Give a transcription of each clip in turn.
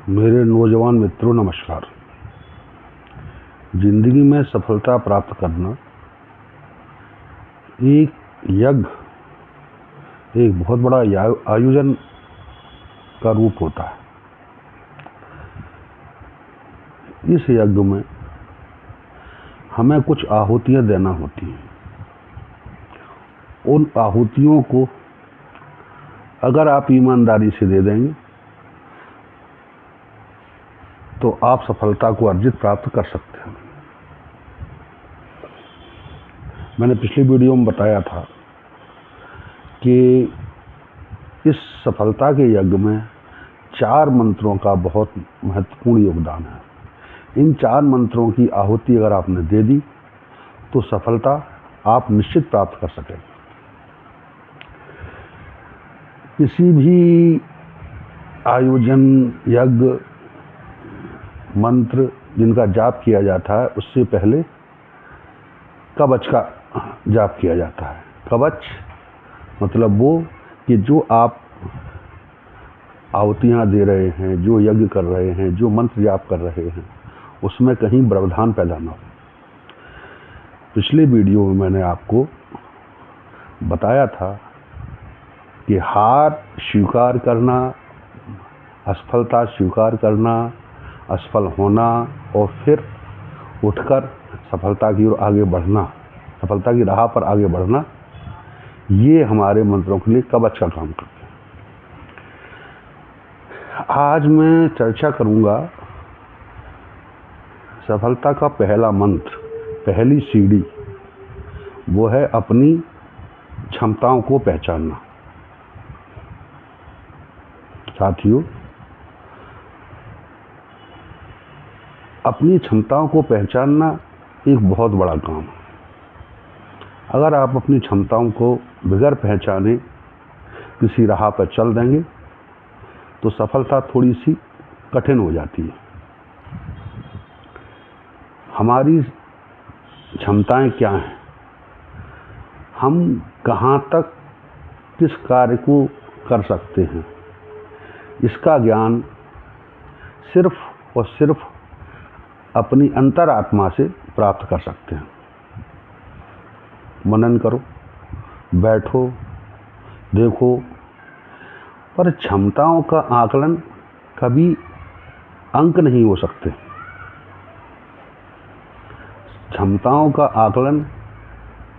मेरे नौजवान मित्रों नमस्कार। जिंदगी में सफलता प्राप्त करना एक यज्ञ, एक बहुत बड़ा आयोजन का रूप होता है। इस यज्ञ में हमें कुछ आहुतियां देना होती हैं। उन आहुतियों को अगर आप ईमानदारी से दे देंगे तो आप सफलता को अर्जित प्राप्त कर सकते हैं। मैंने पिछली वीडियो में बताया था कि इस सफलता के यज्ञ में 4 मंत्रों का बहुत महत्वपूर्ण योगदान है। इन 4 मंत्रों की आहुति अगर आपने दे दी तो सफलता आप निश्चित प्राप्त कर सकेंगे। किसी भी आयोजन, यज्ञ, मंत्र जिनका जाप किया जाता है उससे पहले कवच का जाप किया जाता है। कवच मतलब वो कि जो आप आहुतियाँ दे रहे हैं, जो यज्ञ कर रहे हैं, जो मंत्र जाप कर रहे हैं, उसमें कहीं व्यवधान पैदा ना हो। पिछले वीडियो में मैंने आपको बताया था कि हार स्वीकार करना, असफलता स्वीकार करना, असफल होना और फिर उठकर सफलता की ओर आगे बढ़ना, सफलता की राह पर आगे बढ़ना, ये हमारे मंत्रों के लिए कवच का काम करते हैं। आज मैं चर्चा करूंगा सफलता का पहला मंत्र, पहली सीढ़ी, वो है अपनी क्षमताओं को पहचानना। साथियों, अपनी क्षमताओं को पहचानना एक बहुत बड़ा काम है। अगर आप अपनी क्षमताओं को बगैर पहचाने किसी राह पर चल देंगे तो सफलता थोड़ी सी कठिन हो जाती है। हमारी क्षमताएं क्या हैं, हम कहाँ तक किस कार्य को कर सकते हैं, इसका ज्ञान सिर्फ और सिर्फ अपनी अंतरात्मा से प्राप्त कर सकते हैं। मनन करो, बैठो, देखो, पर क्षमताओं का आकलन कभी अंक नहीं हो सकते। क्षमताओं का आकलन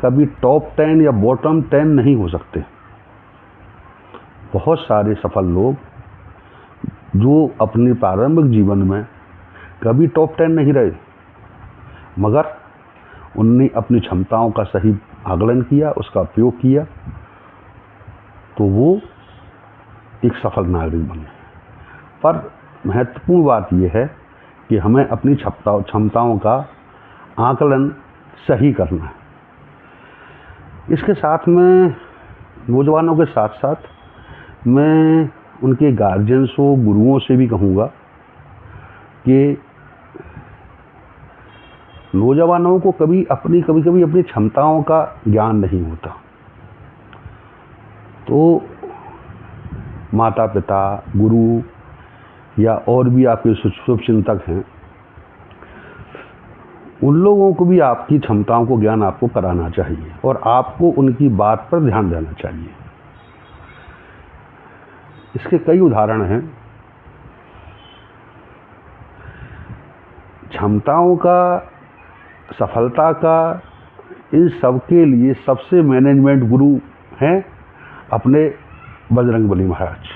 कभी टॉप 10 या बॉटम 10 नहीं हो सकते। बहुत सारे सफल लोग जो अपने प्रारंभिक जीवन में कभी टॉप 10 नहीं रहे, मगर उनने अपनी क्षमताओं का सही आकलन किया, उसका उपयोग किया, तो वो एक सफल नागरिक बने। पर महत्वपूर्ण बात यह है कि हमें अपनी क्षमताओं का आकलन सही करना है। इसके साथ में नौजवानों के साथ साथ मैं उनके गार्जियंसों, गुरुओं से भी कहूँगा कि नौजवानों को कभी कभी अपनी क्षमताओं का ज्ञान नहीं होता। तो माता पिता, गुरु या और भी आपके शुभ चिंतक हैं, उन लोगों को भी आपकी क्षमताओं को ज्ञान आपको कराना चाहिए और आपको उनकी बात पर ध्यान देना चाहिए। इसके कई उदाहरण हैं। क्षमताओं का, सफलता का, इन सब के लिए सबसे मैनेजमेंट गुरु हैं अपने बजरंगबली महाराज।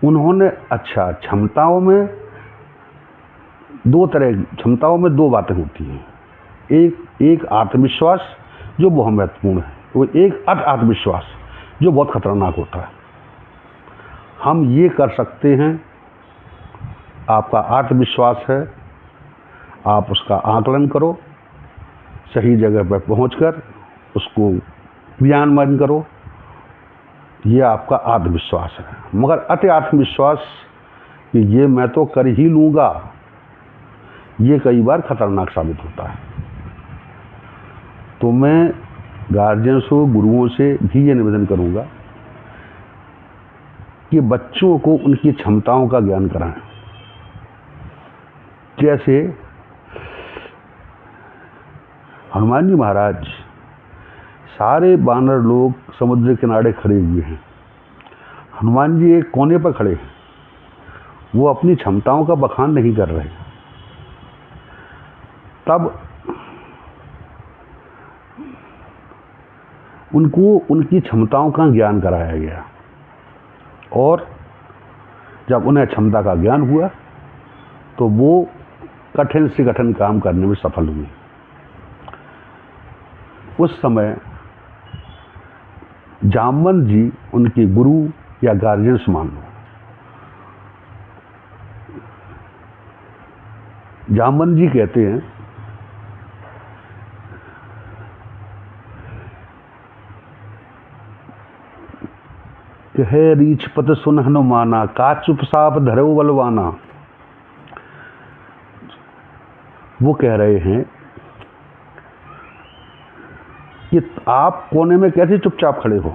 उन्होंने क्षमताओं में क्षमताओं में 2 बातें होती हैं। एक आत्मविश्वास जो बहुत महत्वपूर्ण है, वो एक आत्मविश्वास जो बहुत खतरनाक होता है। हम ये कर सकते हैं, आपका आत्मविश्वास है, आप उसका आकलन करो, सही जगह पर पहुंचकर उसको क्रियान्वयन करो, ये आपका आत्मविश्वास है। मगर अति आत्मविश्वास कि ये मैं तो कर ही लूँगा, ये कई बार खतरनाक साबित होता है। तो मैं गार्जियंसों, गुरुओं से भी ये निवेदन करूँगा कि बच्चों को उनकी क्षमताओं का ज्ञान कराएं। जैसे हनुमान जी महाराज, सारे वानर लोग समुद्र के किनारे खड़े हुए हैं, हनुमान जी एक कोने पर खड़े हैं, वो अपनी क्षमताओं का बखान नहीं कर रहे। तब उनको उनकी क्षमताओं का ज्ञान कराया गया, और जब उन्हें क्षमता का ज्ञान हुआ तो वो कठिन से कठिन काम करने में सफल हुए। उस समय जामवंत जी उनके गुरु या गार्जियंस मान लो। जामवंत जी कहते हैं कि है रीछ पत सुन हनुमाना, का चुप साप धरो बलवाना। वो कह रहे हैं कि आप कोने में कैसे चुपचाप खड़े हो।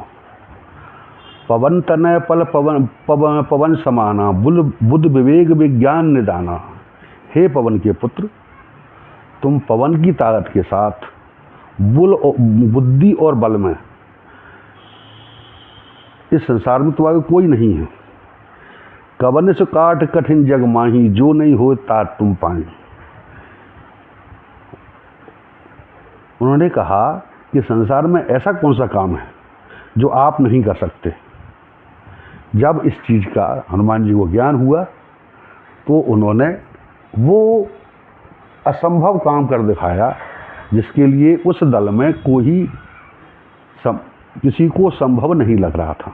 पवन तनय पल पवन पवन पवन समाना, बुद्ध विवेक विज्ञान निदाना। हे पवन के पुत्र, तुम पवन की ताकत के साथ बुद्धि और बल में इस संसार में तुम्हारे कोई नहीं है। कवन से काट कठिन जग माही, जो नहीं हो तात तुम पाए। उन्होंने कहा कि संसार में ऐसा कौन सा काम है जो आप नहीं कर सकते। जब इस चीज का हनुमान जी को ज्ञान हुआ तो उन्होंने वो असंभव काम कर दिखाया जिसके लिए उस दल में किसी को संभव नहीं लग रहा था।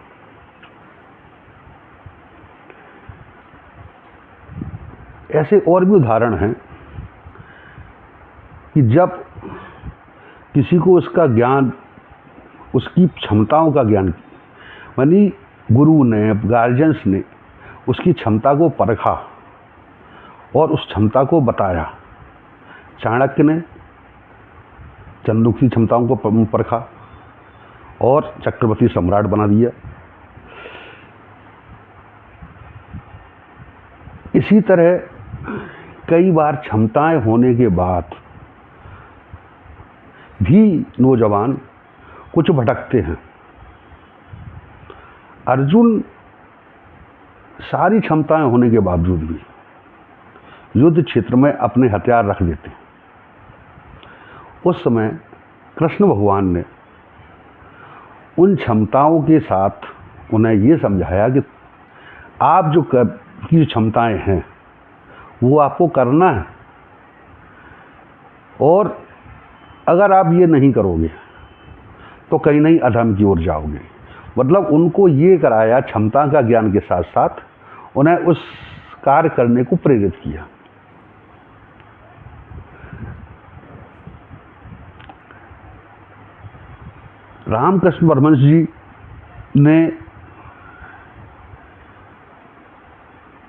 ऐसे और भी उदाहरण हैं कि जब किसी को उसका ज्ञान, उसकी क्षमताओं का ज्ञान, यानी गुरु ने, गार्जियंस ने उसकी क्षमता को परखा और उस क्षमता को बताया। चाणक्य ने चंद्रगुप्त की क्षमताओं को परखा और चक्रवर्ती सम्राट बना दिया। इसी तरह कई बार क्षमताएं होने के बाद भी नौजवान कुछ भटकते हैं। अर्जुन सारी क्षमताएं होने के बावजूद भी युद्ध क्षेत्र में अपने हथियार रख देते। उस समय कृष्ण भगवान ने उन क्षमताओं के साथ उन्हें ये समझाया कि आप जो की क्षमताएं हैं वो आपको करना है, और अगर आप ये नहीं करोगे तो कहीं नहीं अधर्म की ओर जाओगे। मतलब उनको ये कराया, क्षमता का ज्ञान के साथ साथ उन्हें उस कार्य करने को प्रेरित किया। रामकृष्ण परमहंस जी ने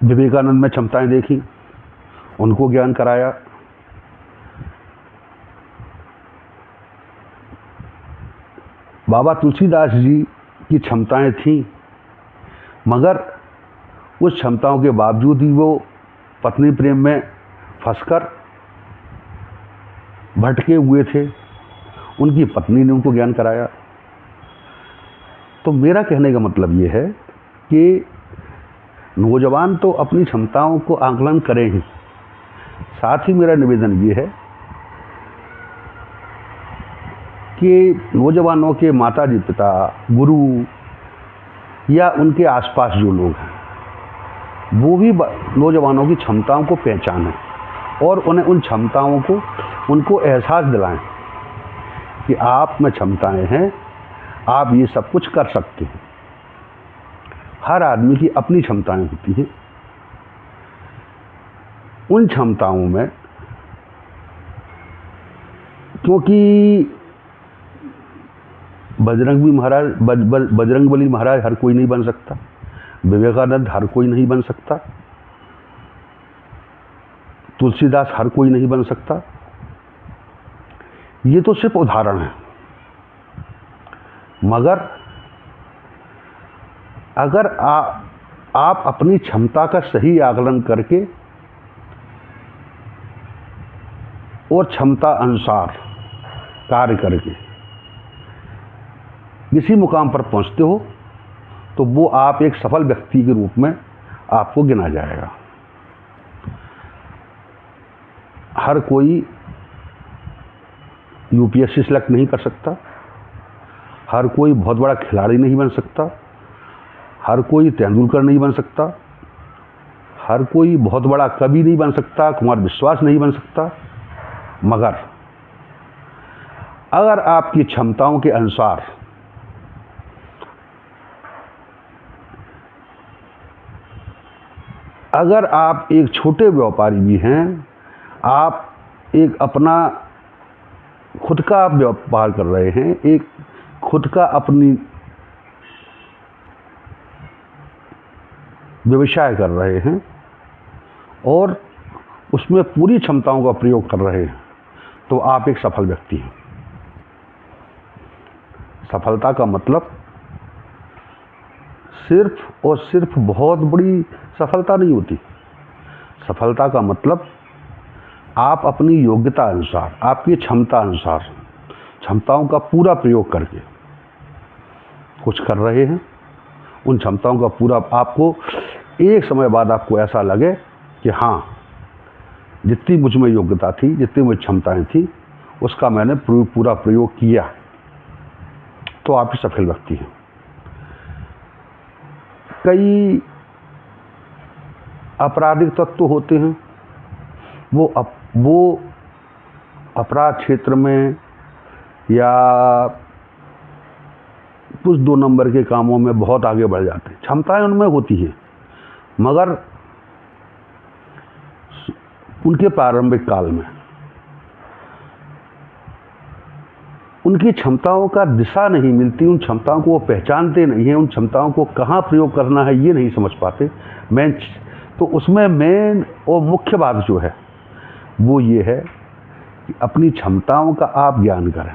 विवेकानंद में क्षमताएं देखी, उनको ज्ञान कराया। बाबा तुलसीदास जी की क्षमताएं थीं, मगर उस क्षमताओं के बावजूद ही वो पत्नी प्रेम में फंसकर भटके हुए थे। उनकी पत्नी ने उनको ज्ञान कराया। तो मेरा कहने का मतलब ये है कि नौजवान तो अपनी क्षमताओं को आकलन करें ही, साथ ही मेरा निवेदन ये है कि नौजवानों के माता जी, पिता, गुरु या उनके आसपास जो लोग हैं वो भी नौजवानों की क्षमताओं को पहचानें और उन्हें उन क्षमताओं को, उनको एहसास दिलाएं कि आप में क्षमताएं हैं, आप ये सब कुछ कर सकते हैं। हर आदमी की अपनी क्षमताएं होती हैं। उन क्षमताओं में, क्योंकि बजरंगबली महाराज हर कोई नहीं बन सकता, विवेकानंद हर कोई नहीं बन सकता, तुलसीदास हर कोई नहीं बन सकता। ये तो सिर्फ उदाहरण है। मगर अगर आप अपनी क्षमता का सही आकलन करके और क्षमता अनुसार कार्य करके किसी मुकाम पर पहुंचते हो तो वो आप एक सफल व्यक्ति के रूप में आपको गिना जाएगा। हर कोई यूपीएससी सेलेक्ट नहीं कर सकता, हर कोई बहुत बड़ा खिलाड़ी नहीं बन सकता, हर कोई तेंदुलकर नहीं बन सकता, हर कोई बहुत बड़ा कवि नहीं बन सकता, कुमार विश्वास नहीं बन सकता। मगर अगर आपकी क्षमताओं के अनुसार अगर आप एक छोटे व्यापारी भी हैं, आप एक अपना खुद का व्यापार कर रहे हैं, एक खुद का अपनी व्यवसाय कर रहे हैं और उसमें पूरी क्षमताओं का प्रयोग कर रहे हैं, तो आप एक सफल व्यक्ति हैं। सफलता का मतलब सिर्फ और सिर्फ बहुत बड़ी सफलता नहीं होती। सफलता का मतलब आप अपनी योग्यता अनुसार, आपकी क्षमता अनुसार, क्षमताओं का पूरा प्रयोग करके कुछ कर रहे हैं। उन क्षमताओं का पूरा आपको एक समय बाद आपको ऐसा लगे कि हाँ, जितनी मुझ में योग्यता थी, जितनी मुझ क्षमताएं थी, उसका मैंने पूरा प्रयोग किया, तो आप ही सफल व्यक्ति हैं। कई आपराधिक तत्व होते हैं, वो अपराध क्षेत्र में या कुछ 2 नंबर के कामों में बहुत आगे बढ़ जाते हैं। क्षमताएं उनमें होती हैं, मगर उनके प्रारंभिक काल में उनकी क्षमताओं का दिशा नहीं मिलती, उन क्षमताओं को वो पहचानते नहीं हैं, उन क्षमताओं को कहाँ प्रयोग करना है ये नहीं समझ पाते। तो उसमें मेन और मुख्य बात जो है वो ये है कि अपनी क्षमताओं का आप ज्ञान करें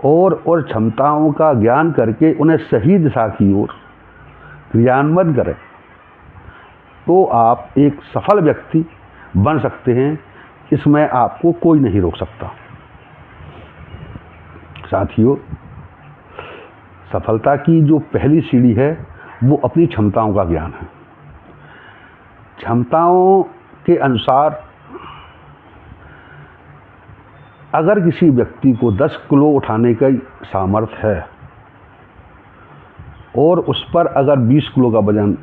और क्षमताओं का ज्ञान करके उन्हें सही दिशा की ओर क्रियान्वित करें, तो आप एक सफल व्यक्ति बन सकते हैं। इसमें आपको कोई नहीं रोक सकता। साथियों, सफलता की जो पहली सीढ़ी है वो अपनी क्षमताओं का ज्ञान है। क्षमताओं के अनुसार अगर किसी व्यक्ति को 10 किलो उठाने का सामर्थ्य है और उस पर अगर 20 किलो का वजन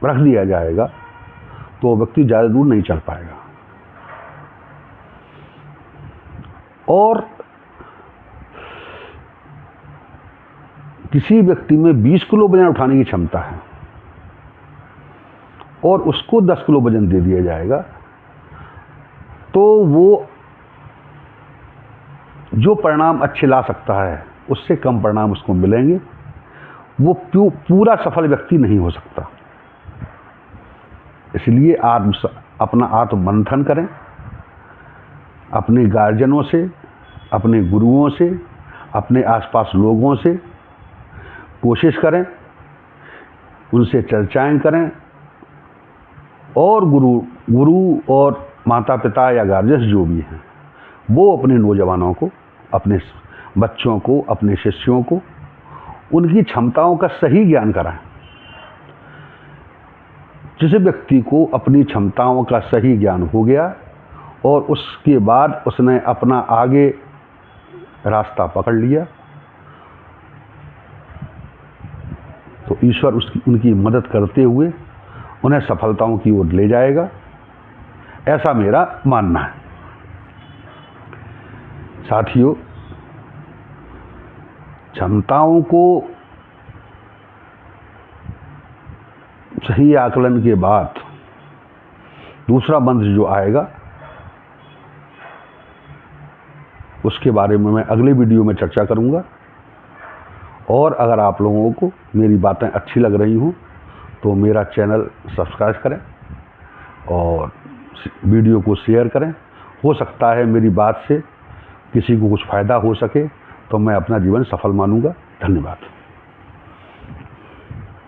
रख दिया जाएगा तो वो व्यक्ति ज़्यादा दूर नहीं चल पाएगा। और किसी व्यक्ति में 20 किलो वजन उठाने की क्षमता है और उसको 10 किलो वजन दे दिया जाएगा, तो वो जो परिणाम अच्छे ला सकता है उससे कम परिणाम उसको मिलेंगे। वो पूरा सफल व्यक्ति नहीं हो सकता। इसलिए अपना आत्ममंथन करें, अपने गार्जियनों से, अपने गुरुओं से, अपने आसपास लोगों से कोशिश करें, उनसे चर्चाएं करें और गुरु और माता पिता या गार्जियन जो भी हैं वो अपने नौजवानों को, अपने बच्चों को, अपने शिष्यों को उनकी क्षमताओं का सही ज्ञान कराएं। जिस व्यक्ति को अपनी क्षमताओं का सही ज्ञान हो गया और उसके बाद उसने अपना आगे रास्ता पकड़ लिया, तो ईश्वर उनकी मदद करते हुए उन्हें सफलताओं की ओर ले जाएगा, ऐसा मेरा मानना है। साथियों, क्षमताओं को सही आकलन के बाद दूसरा मंत्र जो आएगा उसके बारे में मैं अगले वीडियो में चर्चा करूंगा। और अगर आप लोगों को मेरी बातें अच्छी लग रही हों तो मेरा चैनल सब्सक्राइब करें और वीडियो को शेयर करें। हो सकता है मेरी बात से किसी को कुछ फ़ायदा हो सके तो मैं अपना जीवन सफल मानूंगा। धन्यवाद।